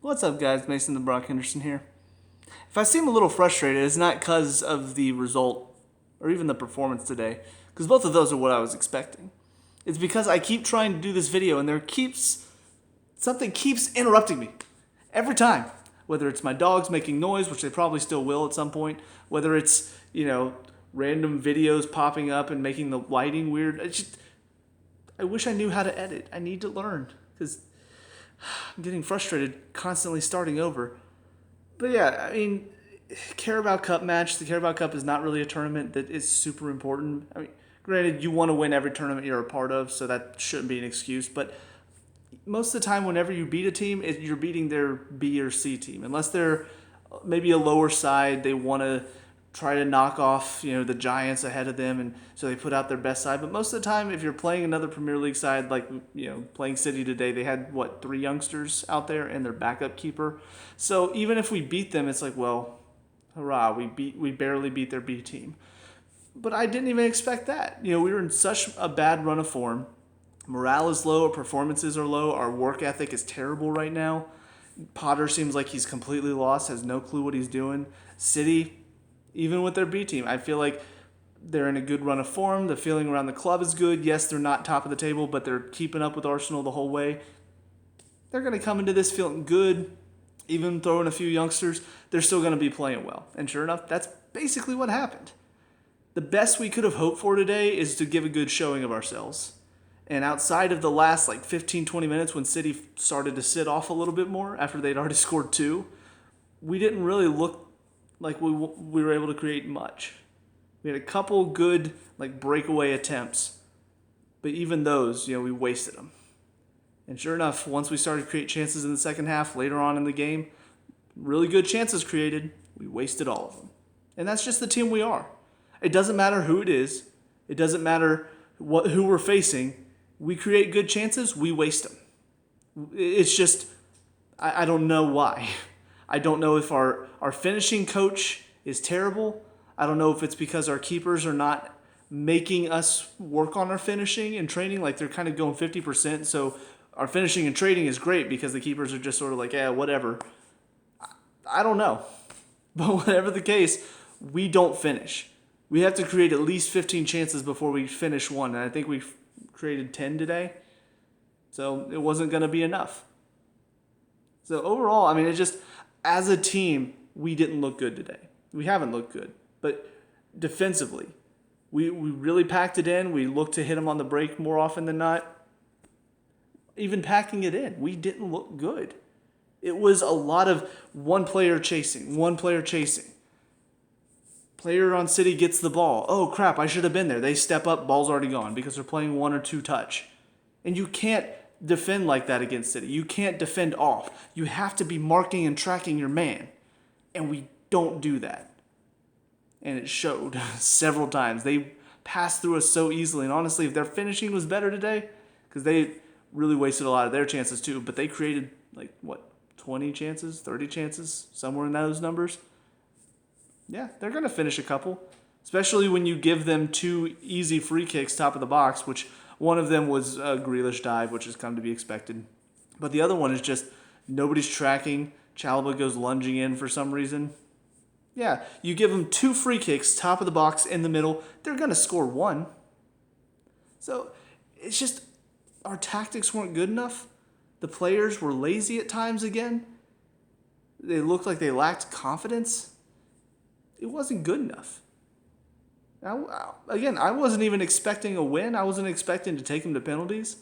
What's up, guys? Mason the Brock Henderson here. If I seem a little frustrated, it's not because of the result or even the performance today, because both of those are what I was expecting. It's because I keep trying to do this video and something keeps interrupting me every time. Whether it's my dogs making noise, which they probably still will at some point, whether it's, random videos popping up and making the lighting weird. I wish I knew how to edit. I need to learn because I'm getting frustrated constantly starting over. But yeah, I mean, Carabao Cup match. The Carabao Cup is not really a tournament that is super important. I mean, granted, you want to win every tournament you're a part of, so that shouldn't be an excuse. But most of the time, whenever you beat a team, you're beating their B or C team. Unless they're maybe a lower side, they want to try to knock off, the giants ahead of them, and so they put out their best side. But most of the time, if you're playing another Premier League side, like playing City today, they had 3 youngsters out there and their backup keeper. So even if we beat them, it's like, well, hurrah, we barely beat their B team. But I didn't even expect that. We were in such a bad run of form. Morale is low, our performances are low, our work ethic is terrible right now. Potter seems like he's completely lost, has no clue what he's doing. City, even with their B team, I feel like they're in a good run of form. The feeling around the club is good. Yes, they're not top of the table, but they're keeping up with Arsenal the whole way. They're going to come into this feeling good. Even throwing a few youngsters, they're still going to be playing well. And sure enough, that's basically what happened. The best we could have hoped for today is to give a good showing of ourselves. And outside of the last 15, 20 minutes when City started to sit off a little bit more after they'd already scored 2, we didn't really look like we were able to create much. We had a couple good breakaway attempts, but even those, we wasted them. And sure enough, once we started to create chances in the second half, later on in the game, really good chances created, we wasted all of them. And that's just the team we are. It doesn't matter who it is. It doesn't matter who we're facing. We create good chances, we waste them. It's just, I don't know why. I don't know if our finishing coach is terrible. I don't know if it's because our keepers are not making us work on our finishing and training. They're kind of going 50%. So our finishing and trading is great because the keepers are just sort of whatever. I don't know. But whatever the case, we don't finish. We have to create at least 15 chances before we finish one. And I think we created 10 today. So it wasn't going to be enough. So overall, it just, as a team, we didn't look good today. We haven't looked good. But defensively, we really packed it in. We looked to hit them on the break more often than not. Even packing it in, we didn't look good. It was a lot of one player chasing. Player on City gets the ball. Oh, crap, I should have been there. They step up, ball's already gone because they're playing 1 or 2 touch. And you can't defend like that against City. You can't defend off. You have to be marking and tracking your man. And we don't do that. And it showed several times. They passed through us so easily. And honestly, if their finishing was better today, because they really wasted a lot of their chances too, but they created 20 chances, 30 chances, somewhere in those numbers. Yeah, they're going to finish a couple, especially when you give them 2 easy free kicks top of the box, which one of them was a Grealish dive, which has come to be expected. But the other one is just nobody's tracking. Chalobah goes lunging in for some reason. Yeah, you give them 2 free kicks, top of the box, in the middle, they're going to score 1. So it's just our tactics weren't good enough. The players were lazy at times again. They looked like they lacked confidence. It wasn't good enough. Now, again, I wasn't even expecting a win. I wasn't expecting to take them to penalties.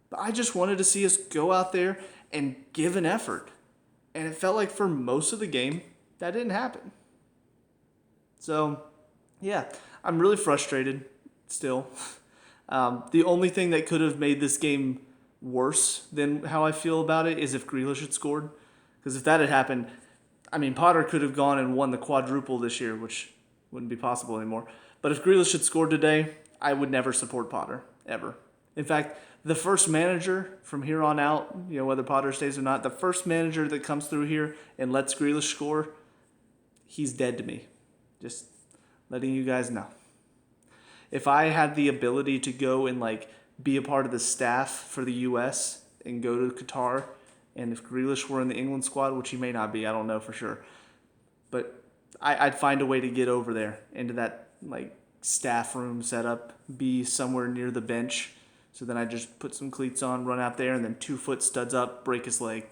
But I just wanted to see us go out there and give an effort. And it felt like for most of the game, that didn't happen. So, yeah, I'm really frustrated still. The only thing that could have made this game worse than how I feel about it is if Grealish had scored. Because if that had happened, Potter could have gone and won the quadruple this year, which wouldn't be possible anymore. But if Grealish had scored today, I would never support Potter, ever. In fact, the first manager from here on out, whether Potter stays or not, the first manager that comes through here and lets Grealish score, he's dead to me. Just letting you guys know. If I had the ability to go and be a part of the staff for the U.S. and go to Qatar And if Grealish were in the England squad, which he may not be, I don't know for sure. But I'd find a way to get over there into that like staff room setup, be somewhere near the bench. So then I just put some cleats on, run out there, and then 2-foot studs up, break his leg.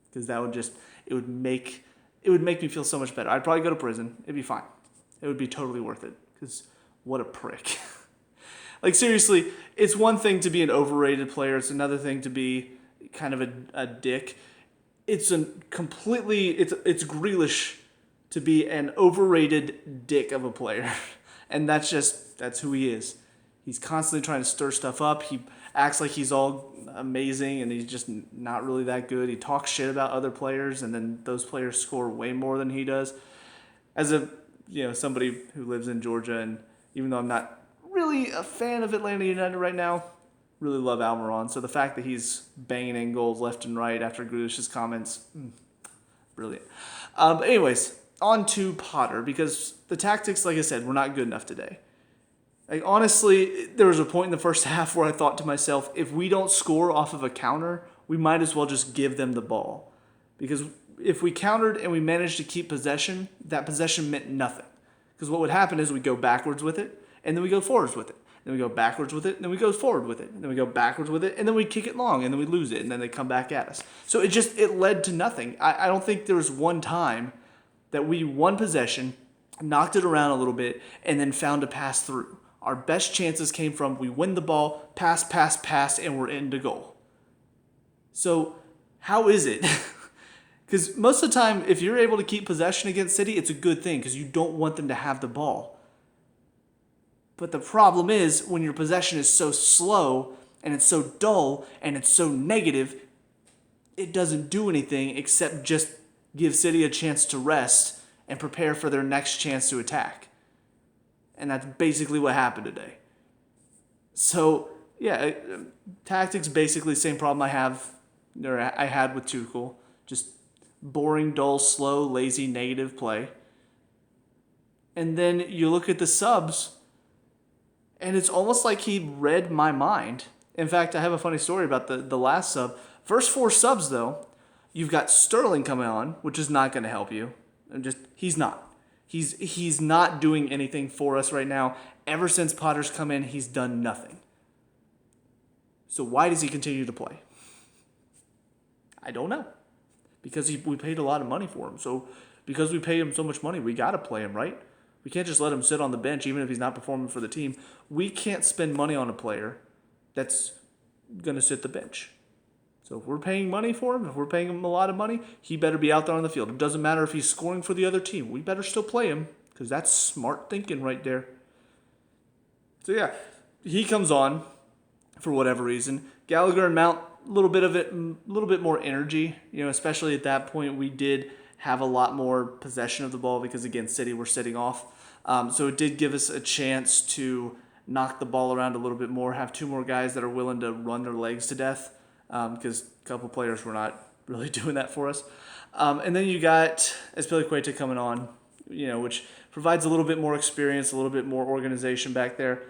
Because that would just, it would make me feel so much better. I'd probably go to prison. It'd be fine. It would be totally worth it. Because what a prick. Like seriously, it's one thing to be an overrated player. It's another thing to be kind of a dick. It's it's Grealish to be an overrated dick of a player. And that's who he is. He's constantly trying to stir stuff up. He acts like he's all amazing and he's just not really that good. He talks shit about other players and then those players score way more than he does. As somebody who lives in Georgia, and even though I'm not really a fan of Atlanta United right now, really love Almiron. So the fact that he's banging in goals left and right after Grealish's comments, brilliant. Anyways, on to Potter, because the tactics, like I said, were not good enough today. Like honestly, there was a point in the first half where I thought to myself, if we don't score off of a counter, we might as well just give them the ball. Because if we countered and we managed to keep possession, that possession meant nothing. Because what would happen is we go backwards with it, and then we go forwards with it. Then we go backwards with it, and then we go forward with it. And then we go backwards with it, and then we kick it long, and then we lose it, and then they come back at us. So it led to nothing. I don't think there was one time that we won possession, knocked it around a little bit, and then found a pass through. Our best chances came from we win the ball, pass, and we're into goal. So how is it? Because most of the time, if you're able to keep possession against City, it's a good thing because you don't want them to have the ball. But the problem is when your possession is so slow and it's so dull and it's so negative, it doesn't do anything except just give City a chance to rest and prepare for their next chance to attack. And that's basically what happened today. So, yeah, tactics basically the same problem I had with Tuchel. Just boring, dull, slow, lazy, negative play. And then you look at the subs, and it's almost like he read my mind. In fact, I have a funny story about the last sub. First 4 subs, though, you've got Sterling coming on, which is not going to help you. He's not. He's not doing anything for us right now. Ever since Potter's come in, he's done nothing. So why does he continue to play? I don't know. Because we paid a lot of money for him. So because we pay him so much money, we got to play him, right? We can't just let him sit on the bench even if he's not performing for the team. We can't spend money on a player that's going to sit the bench. So if we're paying money for him, if we're paying him a lot of money, he better be out there on the field. It doesn't matter if he's scoring for the other team. We better still play him because that's smart thinking right there. So yeah, he comes on for whatever reason. Gallagher and Mount, a little bit more energy. Especially at that point, we did have a lot more possession of the ball because again, City were sitting off. So it did give us a chance to knock the ball around a little bit more, have 2 more guys that are willing to run their legs to death. Because a couple players were not really doing that for us. And then you got Azpilicueta coming on, which provides a little bit more experience, a little bit more organization back there.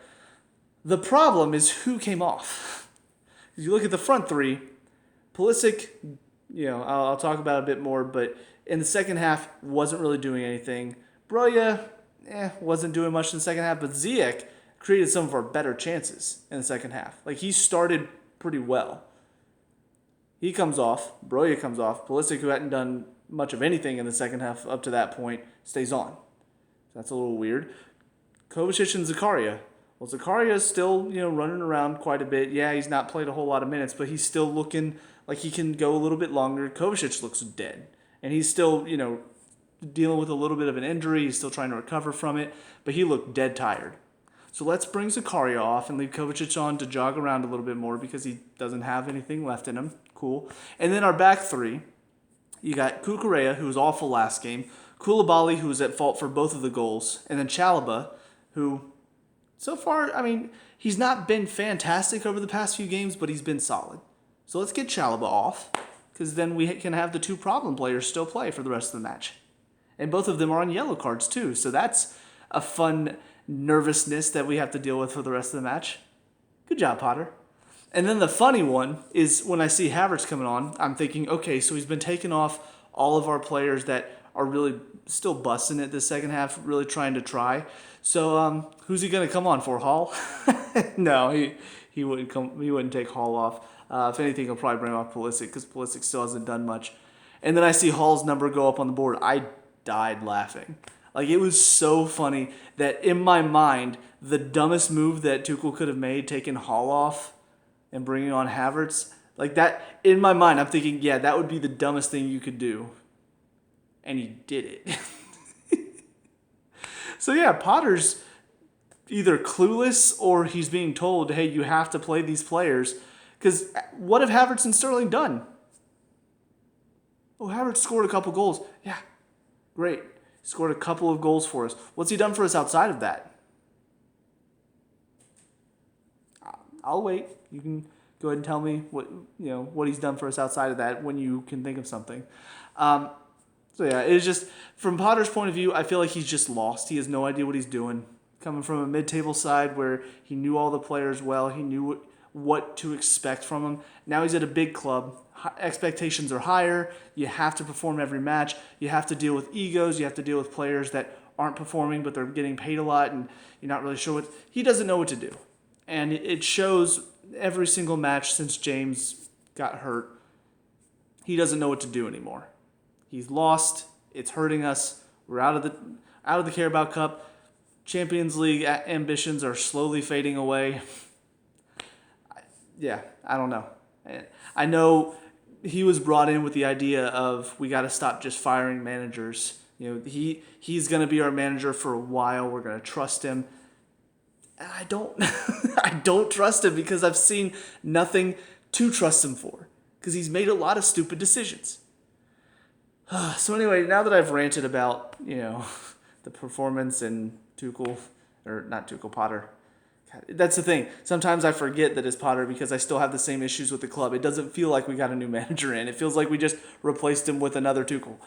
The problem is who came off. If you look at the front 3, Pulisic, I'll talk about it a bit more, but in the second half, wasn't really doing anything. Broja, wasn't doing much in the second half, but Ziyech created some of our better chances in the second half. Like, he started pretty well. He comes off, Broja comes off, Pulisic, who hadn't done much of anything in the second half up to that point, stays on. That's a little weird. Kovacic and Zakaria. Well, Zakaria is still, running around quite a bit. Yeah, he's not played a whole lot of minutes, but he's still looking like he can go a little bit longer. Kovacic looks dead. And he's still, dealing with a little bit of an injury. He's still trying to recover from it, but he looked dead tired. So let's bring Zakaria off and leave Kovacic on to jog around a little bit more because he doesn't have anything left in him. Cool. And then our back 3, you got Cucurella, who was awful last game, Koulibaly, who was at fault for both of the goals, and then Chalobah, who so far, he's not been fantastic over the past few games, but he's been solid. So let's get Chalobah off because then we can have the 2 problem players still play for the rest of the match. And both of them are on yellow cards too, so that's a fun nervousness that we have to deal with for the rest of the match. Good job, Potter. And then the funny one is when I see Havertz coming on, I'm thinking, okay, so he's been taking off all of our players that are really still busting it this second half, really trying to try. So who's he going to come on for, Hall? No, he wouldn't come. He wouldn't take Hall off. If anything, he'll probably bring off Pulisic because Pulisic still hasn't done much. And then I see Hall's number go up on the board. I died laughing. Like, it was so funny that in my mind, the dumbest move that Tuchel could have made, taking Hall off and bringing on Havertz, like that, in my mind, I'm thinking, yeah, that would be the dumbest thing you could do. And he did it. So yeah, Potter's either clueless or he's being told, hey, you have to play these players. Because what have Havertz and Sterling done? Oh, Havertz scored a couple goals. Yeah, great. Scored a couple of goals for us. What's he done for us outside of that? I'll wait. You can go ahead and tell me what he's done for us outside of that when you can think of something. So yeah, it's just from Potter's point of view, I feel like he's just lost. He has no idea what he's doing. Coming from a mid-table side where he knew all the players well, he knew what to expect from them. Now he's at a big club. Expectations are higher. You have to perform every match. You have to deal with egos. You have to deal with players that aren't performing, but they're getting paid a lot, and you're not really sure what. He doesn't know what to do, and it shows every single match since James got hurt. He doesn't know what to do anymore. He's lost. It's hurting us. We're out of the Carabao Cup. Champions League ambitions are slowly fading away. Yeah, I don't know. I know he was brought in with the idea of we got to stop just firing managers. He's going to be our manager for a while. We're going to trust him. And I don't I don't trust him because I've seen nothing to trust him for because he's made a lot of stupid decisions. So anyway, now that I've ranted about, the performance and Tuchel, or not Tuchel, Potter. God, that's the thing. Sometimes I forget that it's Potter because I still have the same issues with the club. It doesn't feel like we got a new manager in. It feels like we just replaced him with another Tuchel.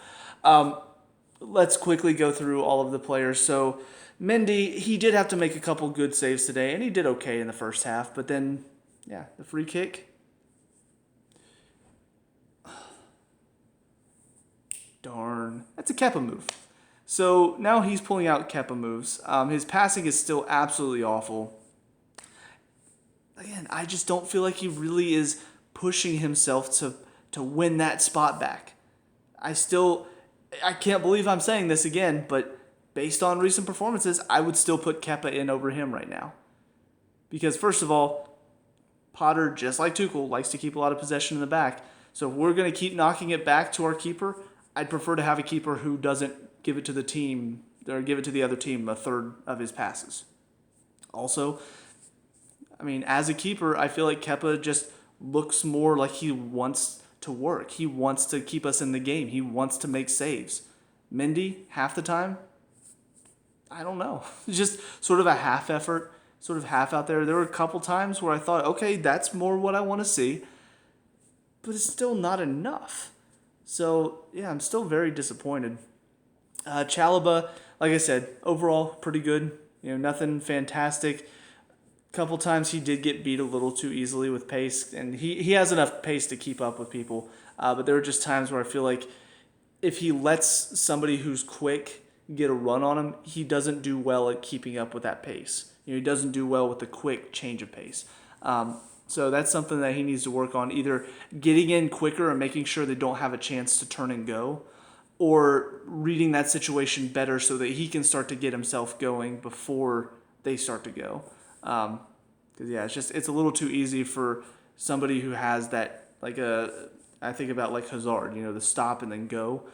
Let's quickly go through all of the players. So Mendy, he did have to make a couple good saves today, and he did okay in the first half. But then, the free kick. Darn. That's a Kepa move. So now he's pulling out Kepa moves. His passing is still absolutely awful. Again, I just don't feel like he really is pushing himself to win that spot back. I can't believe I'm saying this again, but based on recent performances, I would still put Kepa in over him right now. Because first of all, Potter, just like Tuchel, likes to keep a lot of possession in the back. So if we're going to keep knocking it back to our keeper, I'd prefer to have a keeper who doesn't give it to the team or give it to the other team a third of his passes. Also, as a keeper, I feel like Kepa just looks more like he wants to work. He wants to keep us in the game. He wants to make saves. Mendy, half the time, I don't know. Just sort of a half effort, sort of half out there. There were a couple times where I thought, okay, that's more what I want to see. But it's still not enough. So, I'm still very disappointed. Chalobah, like I said, overall, pretty good. Nothing fantastic. Couple times he did get beat a little too easily with pace, and he has enough pace to keep up with people. But there were just times where I feel like if he lets somebody who's quick get a run on him, he doesn't do well at keeping up with that pace. He doesn't do well with the quick change of pace. So that's something that he needs to work on, either getting in quicker and making sure they don't have a chance to turn and go, or reading that situation better so that he can start to get himself going before they start to go. Because it's a little too easy for somebody who has that, I think about like Hazard, the stop and then go.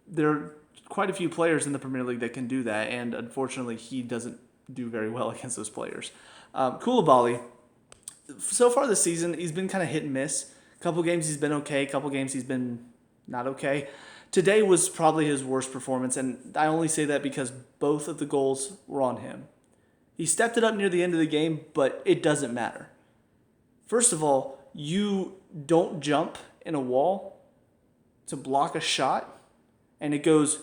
There are quite a few players in the Premier League that can do that, and unfortunately he doesn't do very well against those players. Koulibaly, so far this season, he's been kind of hit and miss. A couple games he's been okay, a couple games he's been not okay. Today was probably his worst performance, and I only say that because both of the goals were on him. He stepped it up near the end of the game, but it doesn't matter. First of all, you don't jump in a wall to block a shot, and it goes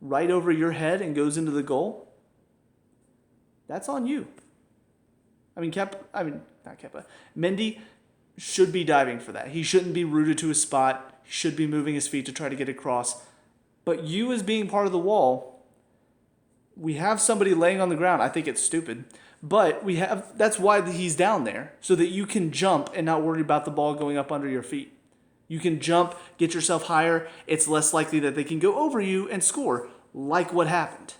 right over your head and goes into the goal. That's on you. not Kepa. Mendy should be diving for that. He shouldn't be rooted to a spot. He should be moving his feet to try to get across. But you as being part of the wall, we have somebody laying on the ground. I think it's stupid. But that's why he's down there, so that you can jump and not worry about the ball going up under your feet. You can jump, get yourself higher. It's less likely that they can go over you and score, like what happened.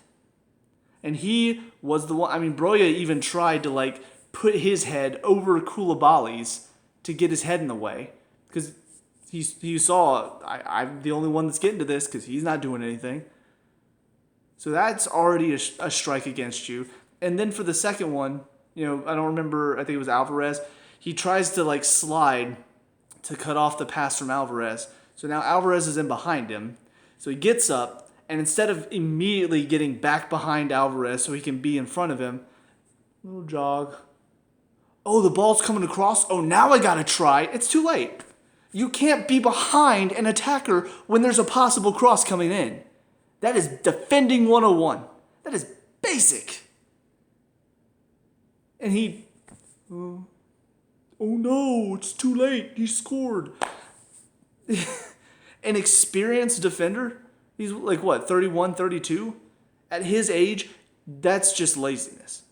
And he was the one. I mean, Broya even tried to put his head over Koulibaly's to get his head in the way, because he saw I'm the only one that's getting to this because he's not doing anything. So that's already a strike against you. And then for the second one, I don't remember. I think it was Alvarez. He tries to slide to cut off the pass from Alvarez. So now Alvarez is in behind him. So he gets up, and instead of immediately getting back behind Alvarez so he can be in front of him, little jog. Oh, the ball's coming across. Oh, now I gotta try. It's too late. You can't be behind an attacker when there's a possible cross coming in. That is defending 101. That is basic. And oh no, it's too late. He scored. An experienced defender, he's 31, 32? At his age, that's just laziness.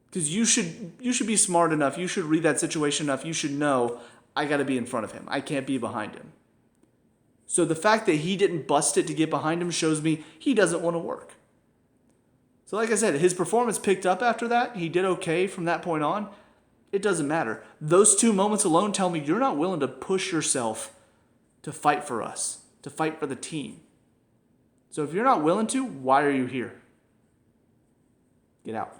Because you should be smart enough. You should read that situation enough. You should know, I got to be in front of him. I can't be behind him. So the fact that he didn't bust it to get behind him shows me he doesn't want to work. So like I said, his performance picked up after that. He did okay from that point on. It doesn't matter. Those 2 moments alone tell me you're not willing to push yourself to fight for us, to fight for the team. So if you're not willing to, why are you here? Get out.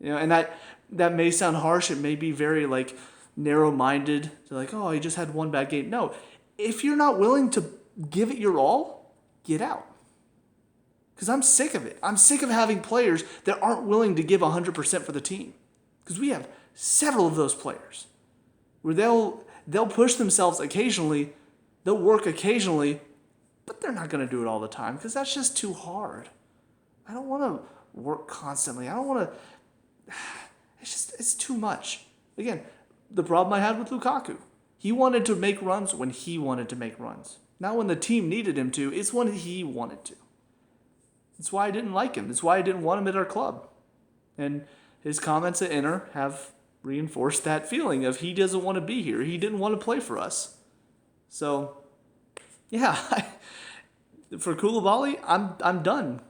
And that may sound harsh. It may be very narrow-minded. So oh, he just had one bad game. No, if you're not willing to give it your all, get out. Because I'm sick of it. I'm sick of having players that aren't willing to give 100% for the team. Because we have several of those players where they'll push themselves occasionally, they'll work occasionally, but they're not going to do it all the time because that's just too hard. I don't want to work constantly. I don't want to. It's too much. Again, the problem I had with Lukaku. He wanted to make runs when he wanted to make runs. Not when the team needed him to. It's when he wanted to. That's why I didn't like him. That's why I didn't want him at our club. And his comments at Inter have reinforced that feeling of he doesn't want to be here. He didn't want to play for us. So, yeah, for Koulibaly, I'm done.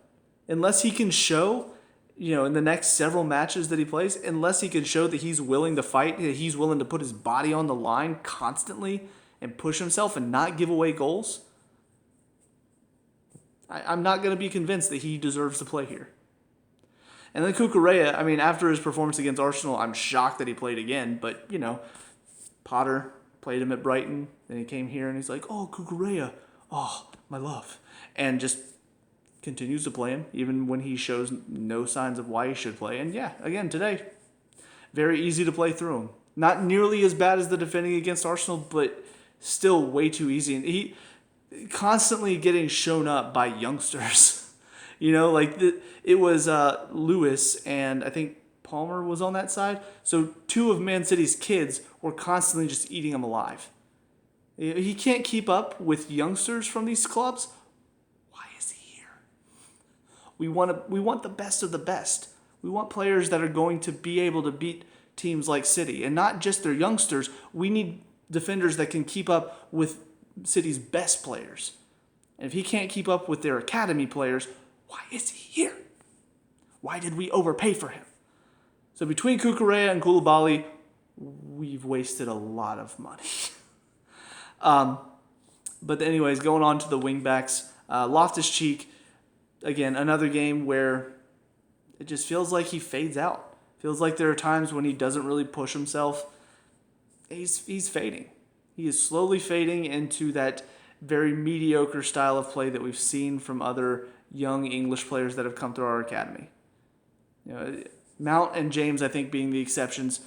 Unless he can show, in the next several matches that he plays, unless he can show that he's willing to fight, that he's willing to put his body on the line constantly and push himself and not give away goals, I'm not going to be convinced that he deserves to play here. And then Cucurella, after his performance against Arsenal, I'm shocked that he played again. But, Potter played him at Brighton. Then he came here and he's like, oh, Cucurella, oh, my love. And just continues to play him, even when he shows no signs of why he should play. And yeah, again, today, very easy to play through him. Not nearly as bad as the defending against Arsenal, but still way too easy. And he constantly getting shown up by youngsters. It was Lewis and I think Palmer was on that side. So 2 of Man City's kids were constantly just eating him alive. He can't keep up with youngsters from these clubs. Why is he here? We want the best of the best. We want players that are going to be able to beat teams like City. And not just their youngsters. We need defenders that can keep up with City's best players. And if he can't keep up with their academy players, why is he here? Why did we overpay for him? So between Cucurella and Koulibaly, we've wasted a lot of money. But anyways, going on to the wingbacks, Loftus-Cheek, again, another game where it just feels like he fades out. Feels like there are times when he doesn't really push himself. He's fading. He is slowly fading into that very mediocre style of play that we've seen from other young English players that have come through our academy. Mount and James, I think, being the exceptions.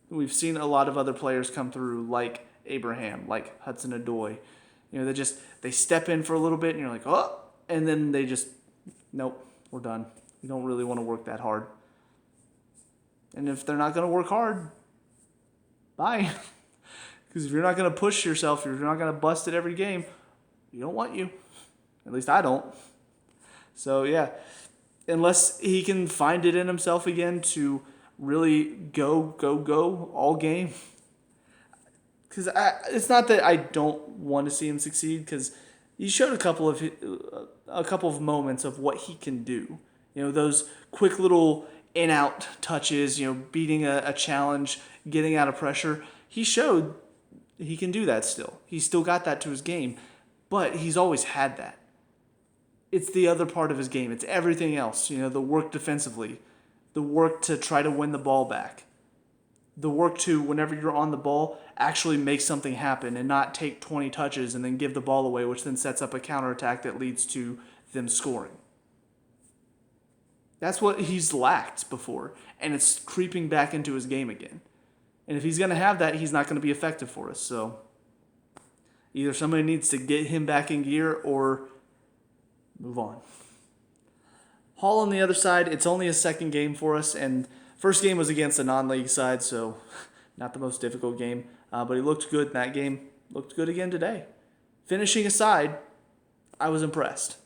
We've seen a lot of other players come through, like Abraham, like Hudson-Odoi. They step in for a little bit, and you're like, oh, and then they just, nope, we're done. We don't really want to work that hard. And if they're not going to work hard, bye. Because if you're not going to push yourself, if you're not going to bust it every game, we don't want you. At least I don't. So, yeah, unless he can find it in himself again to really go all game. Because it's not that I don't want to see him succeed, because he showed a couple of moments of what he can do. Those quick little in-out touches, beating a challenge, getting out of pressure. He showed he can do that still. He's still got that to his game, but he's always had that. It's the other part of his game. It's everything else. The work defensively, the work to try to win the ball back, the work to, whenever you're on the ball, actually make something happen and not take 20 touches and then give the ball away, which then sets up a counterattack that leads to them scoring. That's what he's lacked before, and it's creeping back into his game again. And if he's going to have that, he's not going to be effective for us. So either somebody needs to get him back in gear or move on. Hall on the other side, it's only a second game for us, and first game was against a non-league side, so not the most difficult game. But he looked good in that game. Looked good again today. Finishing aside, I was impressed.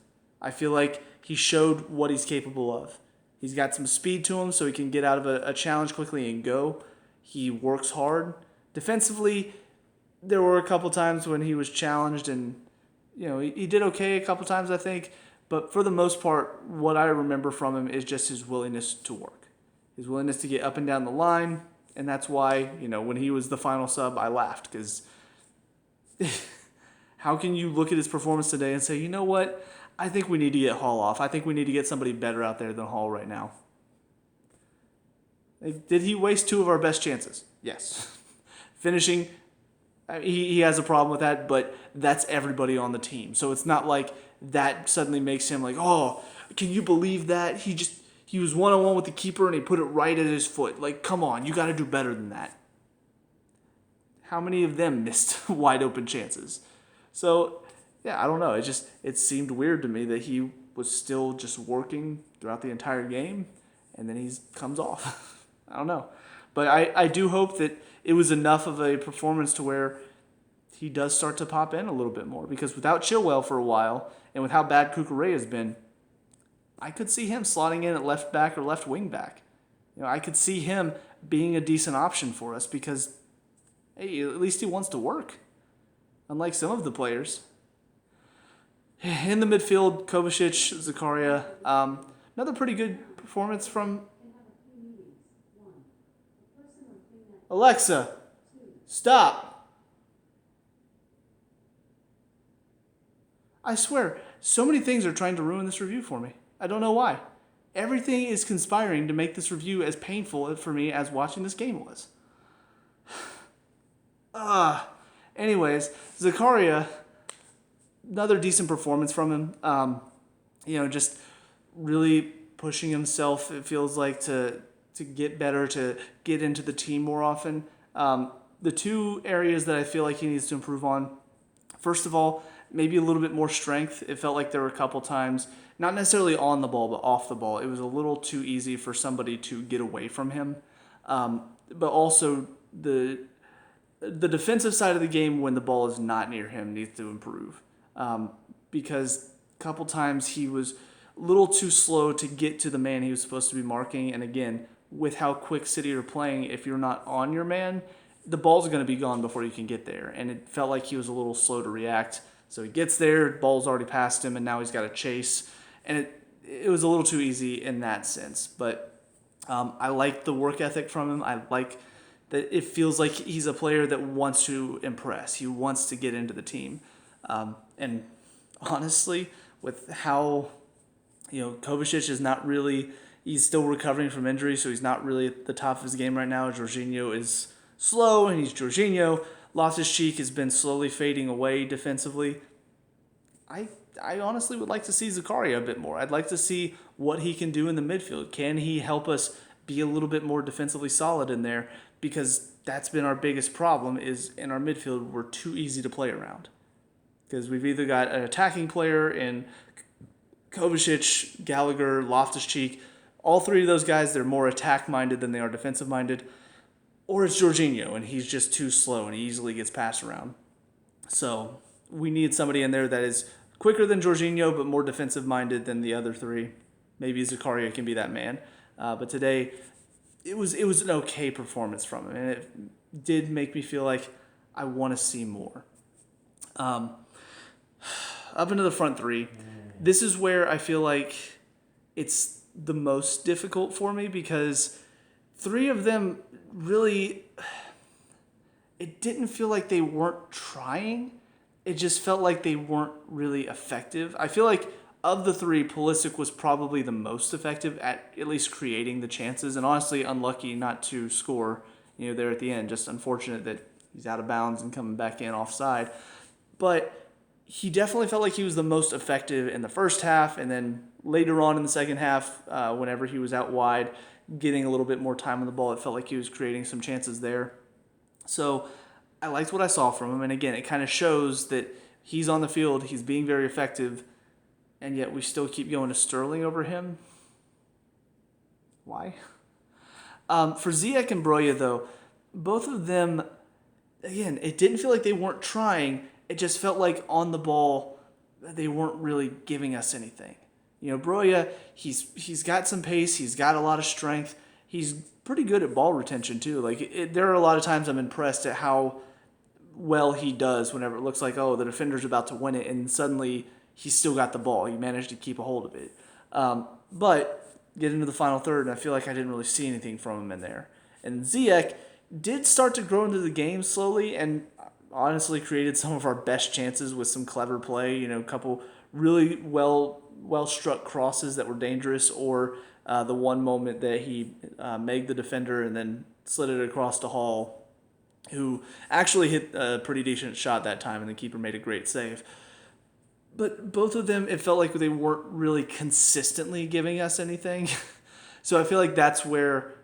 I feel like he showed what he's capable of. He's got some speed to him so he can get out of a challenge quickly and go. He works hard. Defensively, there were a couple times when he was challenged and, he did okay a couple times, I think. But for the most part, what I remember from him is just his willingness to work. His willingness to get up and down the line. And that's why, when he was the final sub, I laughed. Because how can you look at his performance today and say, you know what? I think we need to get Hall off. I think we need to get somebody better out there than Hall right now. Did he waste two of our best chances? Yes. Finishing, he has a problem with that, but that's everybody on the team. So it's not like that suddenly makes him like, oh, can you believe that? He was one-on-one with the keeper and he put it right at his foot. Like, come on, you got to do better than that. How many of them missed wide open chances? So, yeah, I don't know. It seemed weird to me that he was still just working throughout the entire game and then he comes off. I don't know. But I do hope that it was enough of a performance to where he does start to pop in a little bit more. Because without Chilwell for a while, and with how bad Cucurella has been, I could see him slotting in at left back or left wing back. I could see him being a decent option for us because, hey, at least he wants to work. Unlike some of the players. In the midfield, Kovacic, Zakaria, another pretty good performance from Alexa. Stop. I swear, so many things are trying to ruin this review for me. I don't know why. Everything is conspiring to make this review as painful for me as watching this game was. Anyways, Zakaria, another decent performance from him. Just really pushing himself, it feels like, to get better, to get into the team more often. The two areas that I feel like he needs to improve on, first of all, maybe a little bit more strength. It felt like there were a couple times, not necessarily on the ball, but off the ball. It was a little too easy for somebody to get away from him. But also the defensive side of the game when the ball is not near him needs to improve. Because a couple times he was a little too slow to get to the man he was supposed to be marking. And again, with how quick City are playing, if you're not on your man, the ball's going to be gone before you can get there. And it felt like he was a little slow to react. So he gets there, ball's already past him, and now he's got to chase. And it was a little too easy in that sense. But I like the work ethic from him. I like that it feels like he's a player that wants to impress. He wants to get into the team. And honestly, with how, Kovacic is not really, he's still recovering from injury, so he's not really at the top of his game right now. Jorginho is slow, and he's Jorginho. Loftus-Cheek has been slowly fading away defensively. I honestly would like to see Zakaria a bit more. I'd like to see what he can do in the midfield. Can he help us be a little bit more defensively solid in there? Because that's been our biggest problem, is in our midfield, we're too easy to play around. Because we've either got an attacking player in Kovacic, Gallagher, Loftus-Cheek, all three of those guys, they're more attack-minded than they are defensive-minded. Or it's Jorginho, and he's just too slow and he easily gets passed around. So we need somebody in there that is quicker than Jorginho, but more defensive-minded than the other three. Maybe Zakaria can be that man. But today, it was an okay performance from him, and it did make me feel like I want to see more. Up into the front three, this is where I feel like it's the most difficult for me because three of them really, it didn't feel like they weren't trying. It just felt like they weren't really effective. I feel like of the three, Pulisic was probably the most effective at least creating the chances, and honestly unlucky not to score, there at the end. Just unfortunate that he's out of bounds and coming back in offside. But he definitely felt like he was the most effective in the first half, and then later on in the second half, whenever he was out wide, getting a little bit more time on the ball, it felt like he was creating some chances there. So I liked what I saw from him, and again, it kind of shows that he's on the field, he's being very effective, and yet we still keep going to Sterling over him. Why? For Ziyech and Broja, though, both of them, again, it didn't feel like they weren't trying. It just felt like on the ball, they weren't really giving us anything. Broja, he's got some pace. He's got a lot of strength. He's pretty good at ball retention, too. There are a lot of times I'm impressed at how well he does whenever it looks like, the defender's about to win it, and suddenly he's still got the ball. He managed to keep a hold of it. But get into the final third, and I feel like I didn't really see anything from him in there. And Ziyech did start to grow into the game slowly, and honestly created some of our best chances with some clever play. A couple really well struck crosses that were dangerous, or the one moment that he made the defender and then slid it across to Hall, who actually hit a pretty decent shot that time, and the keeper made a great save. But both of them, it felt like they weren't really consistently giving us anything. So I feel like that's where,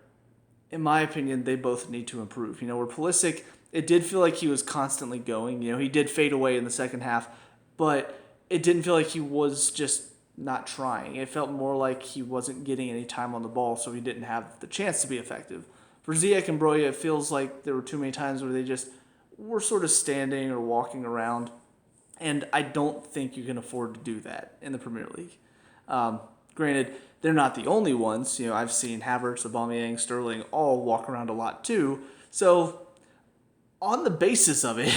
in my opinion, they both need to improve. Where Pulisic, it did feel like he was constantly going. He did fade away in the second half, but it didn't feel like he was just not trying. It felt more like he wasn't getting any time on the ball, so he didn't have the chance to be effective. For Ziyech and Broja, it feels like there were too many times where they just were sort of standing or walking around, and I don't think you can afford to do that in the Premier League. Granted, they're not the only ones. I've seen Havertz, Aubameyang, Sterling all walk around a lot too. So on the basis of it,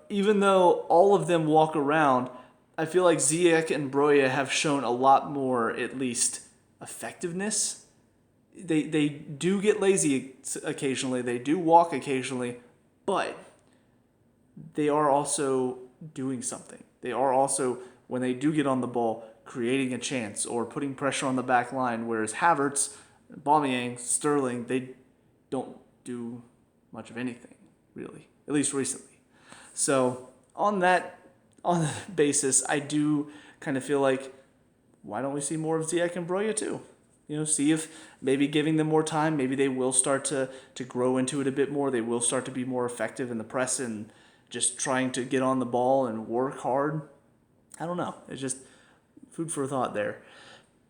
even though all of them walk around, I feel like Ziyech and Broja have shown a lot more, at least, effectiveness. They do get lazy occasionally. They do walk occasionally, but they are also doing something. They are also, when they do get on the ball, creating a chance or putting pressure on the back line, whereas Havertz, Aubameyang, Sterling, they don't do much of anything, really, at least recently. So on the basis, I do kind of feel like, why don't we see more of Ziyech and Broja too? See if maybe giving them more time, maybe they will start to grow into it a bit more. They will start to be more effective in the press and just trying to get on the ball and work hard. I don't know. It's just food for thought there.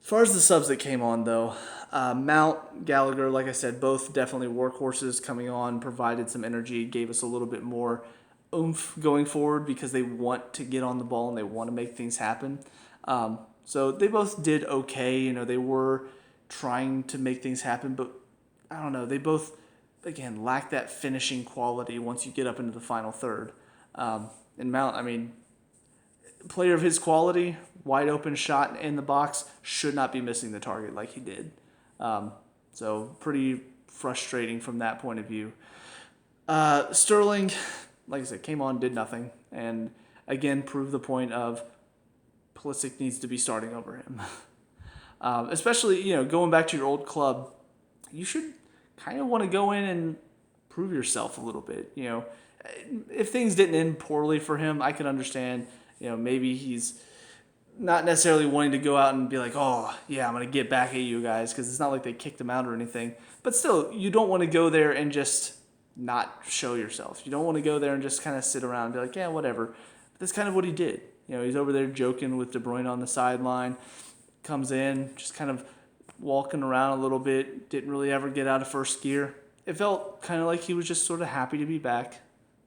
As far as the subs that came on, though, Mount, Gallagher, like I said, both definitely workhorses coming on, provided some energy, gave us a little bit more oomph going forward because they want to get on the ball and they want to make things happen. So they both did okay. They were trying to make things happen, but I don't know. They both, again, lack that finishing quality once you get up into the final third. And Mount, player of his quality, wide open shot in the box, should not be missing the target like he did. So pretty frustrating from that point of view. Sterling, like I said, came on, did nothing, and again proved the point of Pulisic needs to be starting over him. Especially, going back to your old club, you should kind of want to go in and prove yourself a little bit. If things didn't end poorly for him, I could understand. Maybe he's not necessarily wanting to go out and be like, oh, yeah, I'm going to get back at you guys, because it's not like they kicked him out or anything. But still, you don't want to go there and just not show yourself. You don't want to go there and just kind of sit around and be like, yeah, whatever. But that's kind of what he did. He's over there joking with De Bruyne on the sideline, comes in, just kind of walking around a little bit, didn't really ever get out of first gear. It felt kind of like he was just sort of happy to be back.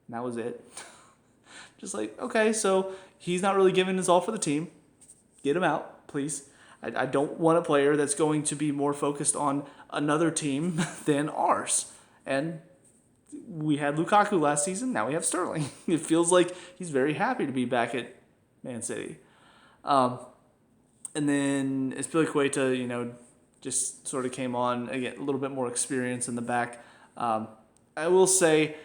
And that was it. Just like, okay, so he's not really giving his all for the team. Get him out, please. I don't want a player that's going to be more focused on another team than ours. And we had Lukaku last season. Now we have Sterling. It feels like he's very happy to be back at Man City. And then Azpilicueta, just sort of came on, again, a little bit more experience in the back. I will say,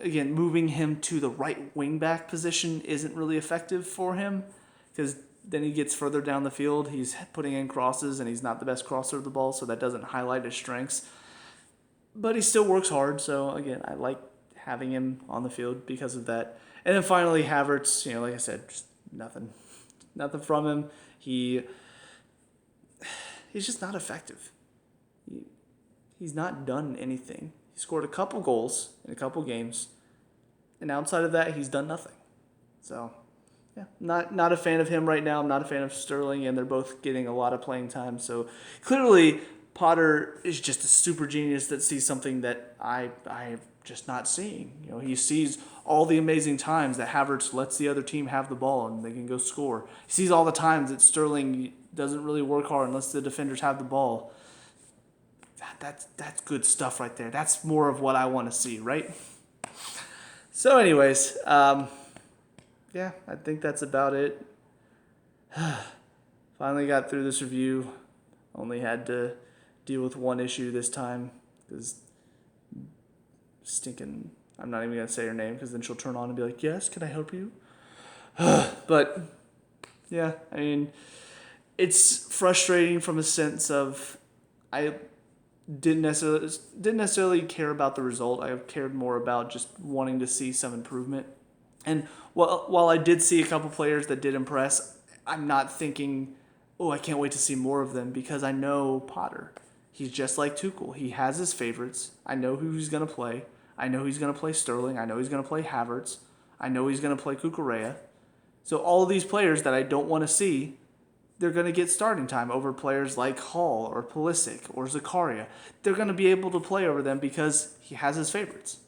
again, moving him to the right wing back position isn't really effective for him because then he gets further down the field. He's putting in crosses, and he's not the best crosser of the ball, so that doesn't highlight his strengths. But he still works hard, so again, I like having him on the field because of that. And then finally, Havertz, like I said, just nothing from him. He's just not effective. He's not done anything. He scored a couple goals in a couple games, and outside of that, he's done nothing. So, yeah, not a fan of him right now. I'm not a fan of Sterling, and they're both getting a lot of playing time. So, clearly, Potter is just a super genius that sees something that I'm just not seeing. He sees all the amazing times that Havertz lets the other team have the ball and they can go score. He sees all the times that Sterling doesn't really work hard unless the defenders have the ball. That's good stuff right there. That's more of what I want to see, right? So anyways, I think that's about it. Finally got through this review. Only had to deal with one issue this time because I'm not even going to say her name because then she'll turn on and be like, yes, can I help you? But, yeah, I mean, it's frustrating from a sense of I didn't necessarily care about the result. I cared more about just wanting to see some improvement. And while I did see a couple players that did impress, I'm not thinking, oh, I can't wait to see more of them because I know Potter. He's just like Tuchel. He has his favorites. I know who he's going to play. I know he's going to play Sterling. I know he's going to play Havertz. I know he's going to play Cucurella. So all of these players that I don't want to see, they're going to get starting time over players like Hall or Pulisic or Zakaria. They're going to be able to play over them because he has his favorites.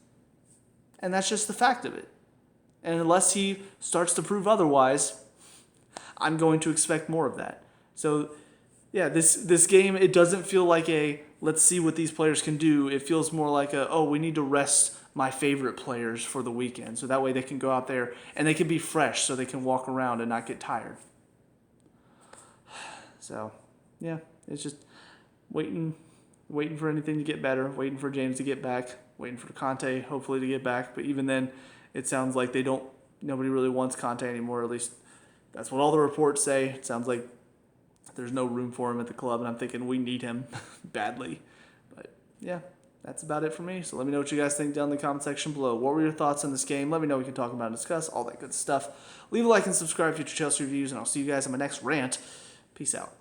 And that's just the fact of it. And unless he starts to prove otherwise, I'm going to expect more of that. So, yeah, this game, it doesn't feel like a let's see what these players can do. It feels more like we need to rest my favorite players for the weekend so that way they can go out there and they can be fresh so they can walk around and not get tired. So, yeah, it's just waiting for anything to get better, waiting for James to get back, waiting for Conte hopefully to get back. But even then, it sounds like nobody really wants Conte anymore. At least that's what all the reports say. It sounds like there's no room for him at the club, and I'm thinking we need him badly. But, yeah, that's about it for me. So let me know what you guys think down in the comment section below. What were your thoughts on this game? Let me know. We can talk about and discuss all that good stuff. Leave a like and subscribe for future Chelsea reviews, and I'll see you guys in my next rant. Peace out.